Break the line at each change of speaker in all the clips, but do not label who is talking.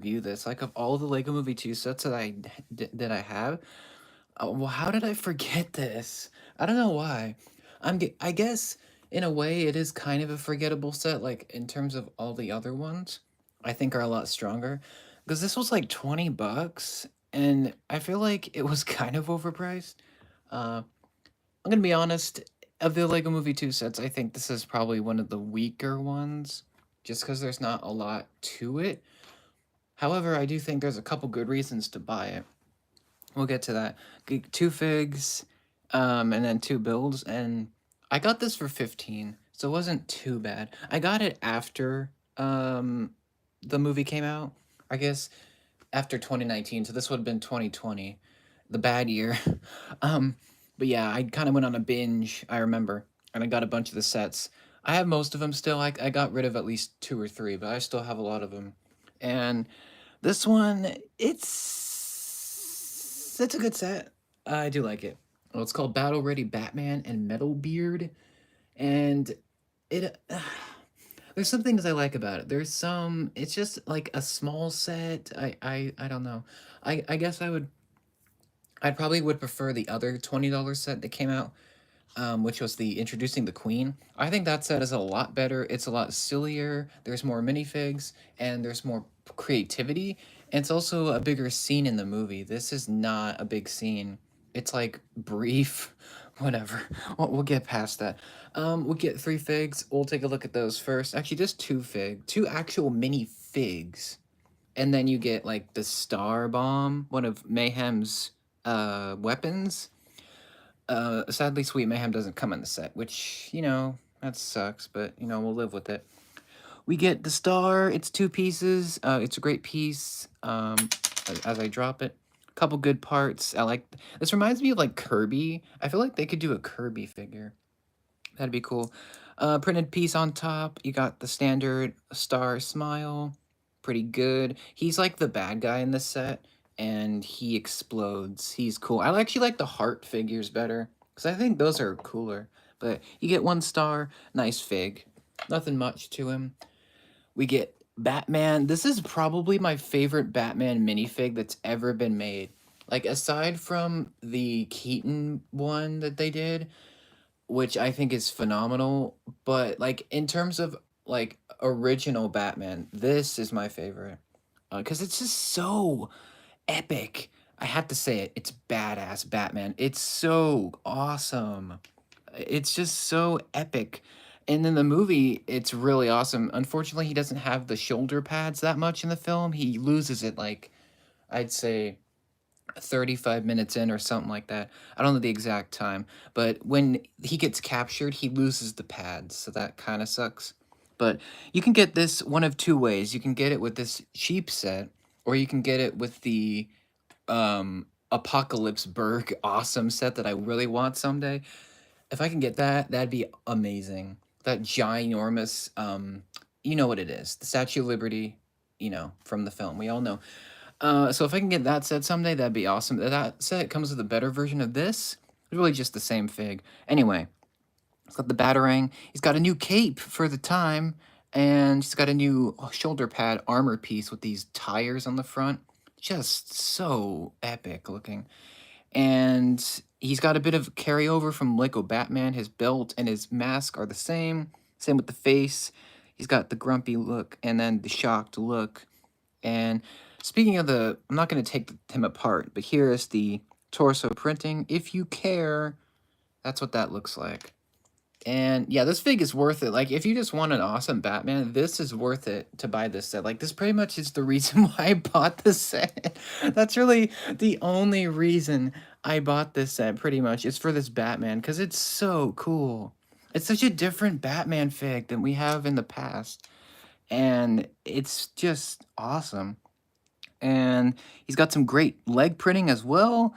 review this. Like, of all the Lego Movie 2 sets that that I have, well, how did I forget this? I don't know why. I guess in a way it is kind of a forgettable set. Like in terms of all the other ones, I think are a lot stronger. Because this was like $20, and I feel like it was kind of overpriced. Uh, I'm gonna be honest. Of the Lego Movie 2 sets, I think this is probably one of the weaker ones, just because there's not a lot to it. However, I do think there's a couple good reasons to buy it. We'll get to that. Two figs, and then two builds, and I got this for 15, so it wasn't too bad. I got it after the movie came out, I guess after 2019, so this would have been 2020, the bad year. um, but yeah, I kind of went on a binge, I remember, and I got a bunch of the sets. I have most of them still. I got rid of at least two or three, but I still have a lot of them. And this one, it's a good set. I do like it. Well, it's called Battle Ready Batman and MetalBeard, and it. There's some things I like about it. There's some. It's just like a small set. I don't know. I guess I probably would prefer the other $20 set that came out, which was the Introducing the Queen. I think that set is a lot better. It's a lot sillier. There's more minifigs and there's more creativity. And it's also a bigger scene in the movie. This is not a big scene. It's like brief, whatever. We'll get past that. We'll get three figs. We'll take a look at those first. Actually, just two actual mini figs, and then you get like the Star Bomb, one of Mayhem's weapons. Sadly, Sweet Mayhem doesn't come in the set, which, that sucks, but, we'll live with it. We get the star. It's two pieces. It's a great piece. As I drop it, a couple good parts. I like. This reminds me of like Kirby. I feel like they could do a Kirby figure. That'd be cool. Printed piece on top. You got the standard star smile. Pretty good. He's like the bad guy in this set, and he explodes. He's cool. I actually like the heart figures better, because I think those are cooler. But you get one star. Nice fig. Nothing much to him. We get Batman. This is probably my favorite Batman minifig that's ever been made. Like, aside from the Keaton one that they did, which I think is phenomenal. But like in terms of like original Batman, this is my favorite because it's just so epic. I have to say it. It's badass Batman. It's so awesome. It's just so epic. And in the movie, it's really awesome. Unfortunately, he doesn't have the shoulder pads that much in the film. He loses it like I'd say 35 minutes in or something like that. I don't know the exact time, but when he gets captured, he loses the pads, so that kind of sucks. But you can get this one of two ways. You can get it with this cheap set, or you can get it with the Apocalypse Berg awesome set that I really want someday. If I can get that, that'd be amazing. That ginormous, you know what it is, the Statue of Liberty, from the film. We all know. So if I can get that set someday, that'd be awesome. That set comes with a better version of this. It's really just the same fig. Anyway, he's got the Batarang. He's got a new cape for the time, and he's got a new shoulder pad armor piece with these tires on the front. Just so epic looking. And he's got a bit of carryover from Lego Batman. His belt and his mask are the same. Same with the face. He's got the grumpy look and then the shocked look. And speaking of I'm not going to take him apart, but here is the torso printing. If you care, that's what that looks like. And yeah, this fig is worth it. Like, if you just want an awesome Batman, this is worth it to buy this set. Like, this pretty much is the reason why I bought this set. That's really the only reason I bought this set, pretty much. It's for this Batman, because it's so cool. It's such a different Batman fig than we have in the past. And it's just awesome. And he's got some great leg printing as well.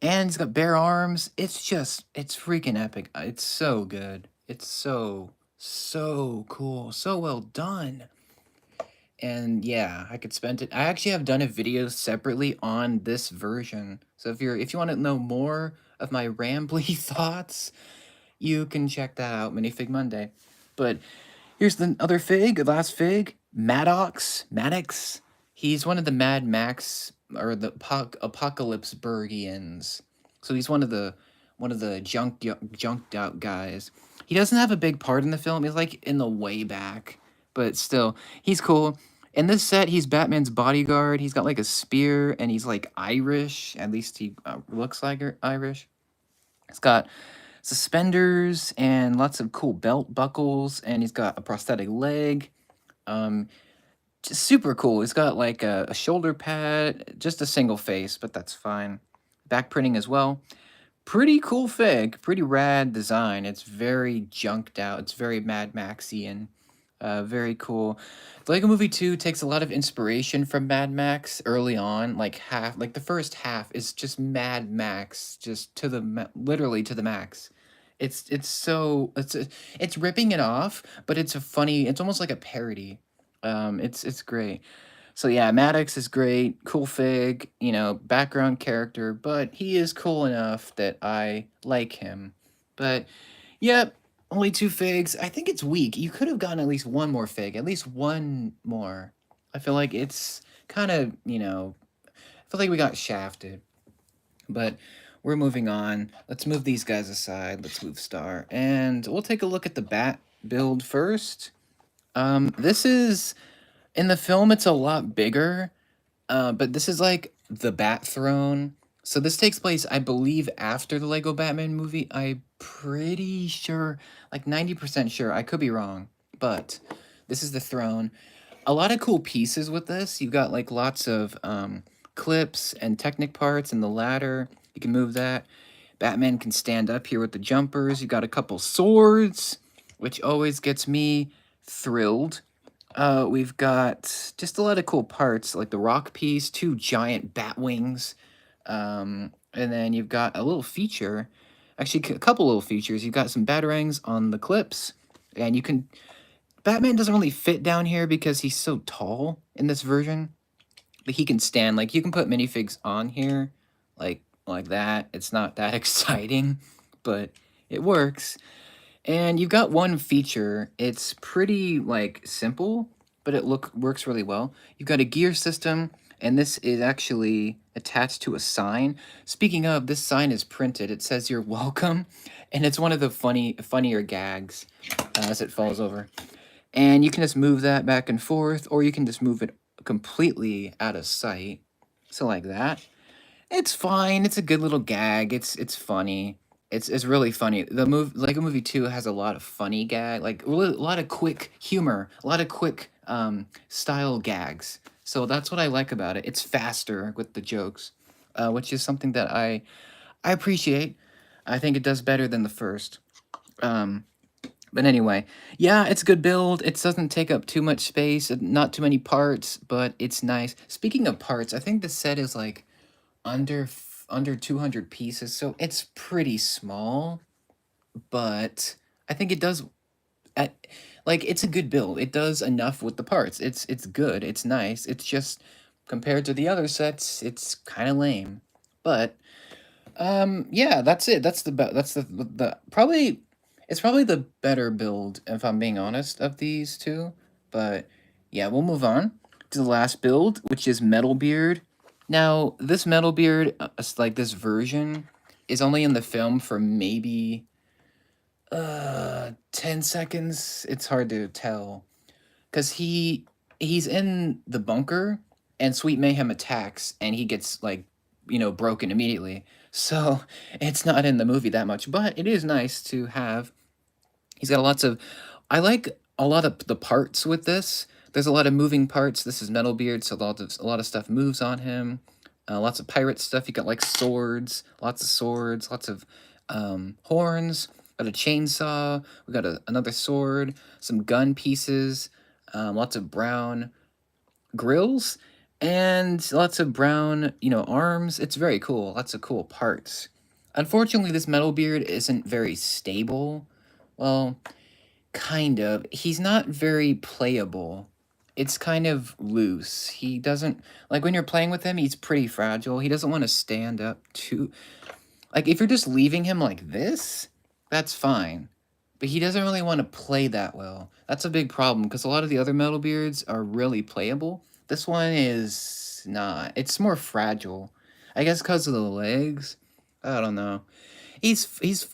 And he's got bare arms. It's freaking epic. It's so good. It's so cool. So well done. And yeah, I could spend it. I actually have done a video separately on this version. So if you want to know more of my rambly thoughts, you can check that out, Minifig Monday. But here's the other fig, the last fig, Maddox. He's one of the Mad Max or the Apocalypse Bergians. So he's one of the junked out guys. He doesn't have a big part in the film. He's like in the way back, but still, he's cool. In this set, he's Batman's bodyguard. He's got like a spear, and he's like Irish. At least he looks like Irish. He's got suspenders and lots of cool belt buckles, and he's got a prosthetic leg. Um, just super cool. He's got like a shoulder pad, just a single face, but that's fine. Back printing as well. Pretty cool fig, pretty rad design. It's very junked out. It's very Mad Maxian. Very cool. The Lego Movie 2 takes a lot of inspiration from Mad Max early on. Like the first half is just Mad Max, just to the literally to the max. It's ripping it off, but it's a funny. It's almost like a parody. It's great. So yeah, Maddox is great, cool fig, background character, but he is cool enough that I like him. But yep, only two figs. I think it's weak. You could have gotten at least one more fig, at least one more. I feel like it's kind of, I feel like we got shafted. But we're moving on. Let's move these guys aside. Let's move Star. And we'll take a look at the bat build first. This is in the film it's a lot bigger, but this is like the Bat Throne. So this takes place, I believe, after the Lego Batman movie. I'm pretty sure, like 90% sure. I could be wrong, but this is the throne. A lot of cool pieces with this. You've got like lots of clips and Technic parts and the ladder. You can move that. Batman can stand up here with the jumpers. You got a couple swords, which always gets me thrilled. We've got just a lot of cool parts, like the rock piece, two giant bat wings, and then you've got a little feature, actually a couple little features. You've got some batarangs on the clips, and you can. Batman doesn't really fit down here because he's so tall in this version, but he can stand. Like you can put minifigs on here, like that. It's not that exciting, but it works. And you've got one feature. It's pretty like simple, but it works really well. You've got a gear system, and this is actually attached to a sign. Speaking of, this sign is printed. It says "You're welcome," and it's one of the funnier gags as it falls over. And you can just move that back and forth, or you can just move it completely out of sight. So like that. It's fine. It's a good little gag. It's funny. It's really funny. The Lego Movie 2 has a lot of funny like a lot of quick humor, a lot of quick style gags. So that's what I like about it. It's faster with the jokes, which is something that I appreciate. I think it does better than the first. But anyway, yeah, it's a good build. It doesn't take up too much space, not too many parts, but it's nice. Speaking of parts, I think the set is like under 200 pieces, so it's pretty small, but I think it does like it's a good build. It does enough with the parts. It's good. It's nice. It's just compared to the other sets, it's kind of lame. But yeah, that's it. That's the probably it's probably the better build if I'm being honest of these two. But yeah, we'll move on to the last build, which is MetalBeard. Now, this MetalBeard, like this version, is only in the film for maybe 10 seconds. It's hard to tell. Because he's in the bunker, and Sweet Mayhem attacks, and he gets, like, broken immediately. So, it's not in the movie that much, but it is nice to have. He's got lots of... I like a lot of the parts with this. There's a lot of moving parts. This is MetalBeard, so a lot of stuff moves on him. Lots of pirate stuff. You got like lots of swords, lots of horns. Got a chainsaw. We got another sword, some gun pieces, lots of brown grills, and lots of brown, arms. It's very cool. Lots of cool parts. Unfortunately, this MetalBeard isn't very stable. Well, kind of. He's not very playable. It's kind of loose. He doesn't, like when you're playing with him, he's pretty fragile. He doesn't want to stand up too, like if you're just leaving him like this, that's fine. But he doesn't really want to play that well. That's a big problem because a lot of the other MetalBeards are really playable. This one is not. It's more fragile. I guess because of the legs. I don't know. He's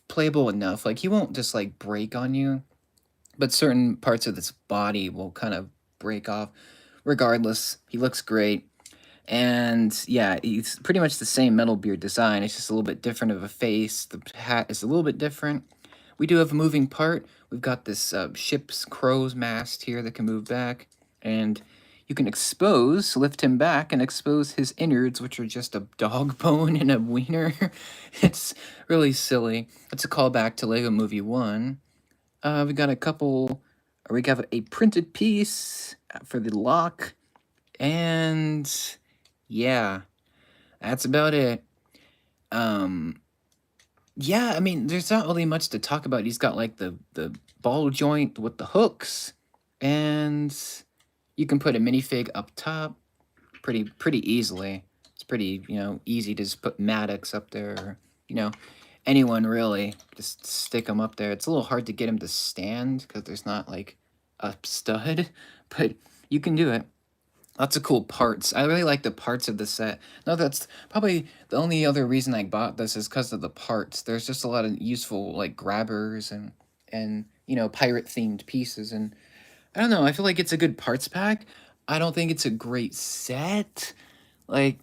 playable enough. Like he won't just like break on you, but certain parts of this body will kind of break off. Regardless, he looks great. And yeah, he's pretty much the same MetalBeard design. It's just a little bit different of a face. The hat is a little bit different. We do have a moving part. We've got this ship's crow's mast here that can move back. And you can lift him back and expose his innards, which are just a dog bone and a wiener. It's really silly. It's a callback to Lego Movie 1. We got we got a printed piece for the lock. And yeah, that's about it. Um, yeah, I mean, there's not really much to talk about. He's got like the ball joint with the hooks, and you can put a minifig up top pretty easily. It's pretty easy to just put Maddox up there, or, anyone really. Just stick him up there. It's a little hard to get him to stand because there's not like a stud, but you can do it. Lots of cool parts. I really like the parts of the set. No, that's probably the only other reason I bought this is because of the parts. There's just a lot of useful like grabbers and pirate themed pieces, and I don't know. I feel like it's a good parts pack. I don't think it's a great set. Like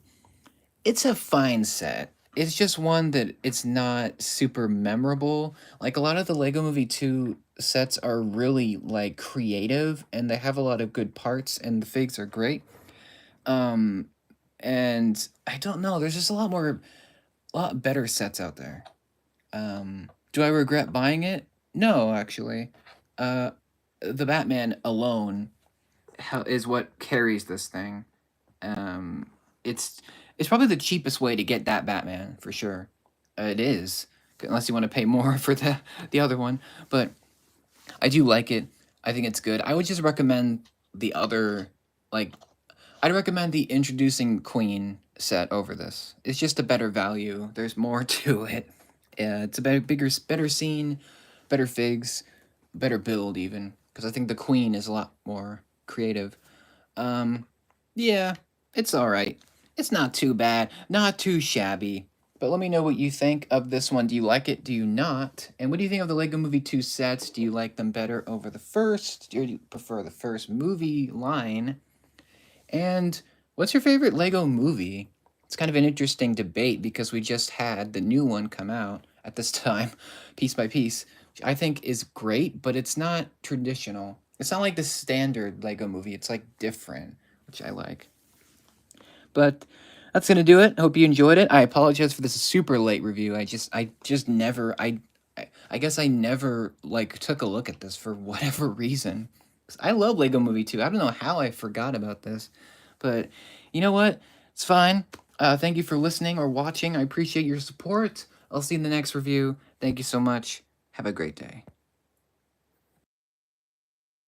it's a fine set. It's just one that it's not super memorable. Like a lot of the Lego Movie 2 sets are really like creative and they have a lot of good parts and the figs are great. Um and I don't know, there's just a lot better sets out there. Do I regret buying it? No, actually. Uh the Batman alone is what carries this thing. Um, it's it's probably the cheapest way to get that Batman for sure. It is, unless you want to pay more for the other one. But I do like it. I think it's good. I would just recommend the other, like, I'd recommend the Introducing Queen set over this. It's just a better value. There's more to it. Yeah, it's a better scene, better figs, better build even. Because I think the Queen is a lot more creative. Um, yeah, it's all right. It's not too bad, not too shabby. But let me know what you think of this one. Do you like it? Do you not? And what do you think of the Lego Movie 2 sets? Do you like them better over the first? Do you prefer the first movie line? And what's your favorite Lego movie? It's kind of an interesting debate because we just had the new one come out at this time, piece by piece, which I think is great, but it's not traditional. It's not like the standard Lego movie. It's like different, which I like. But that's gonna do it. Hope you enjoyed it. I apologize for this super late review. I just never I guess I never like took a look at this for whatever reason. 'Cause I love Lego Movie 2. I don't know how I forgot about this, but you know what? It's fine. Thank you for listening or watching. I appreciate your support. I'll see you in the next review. Thank you so much. Have a great day.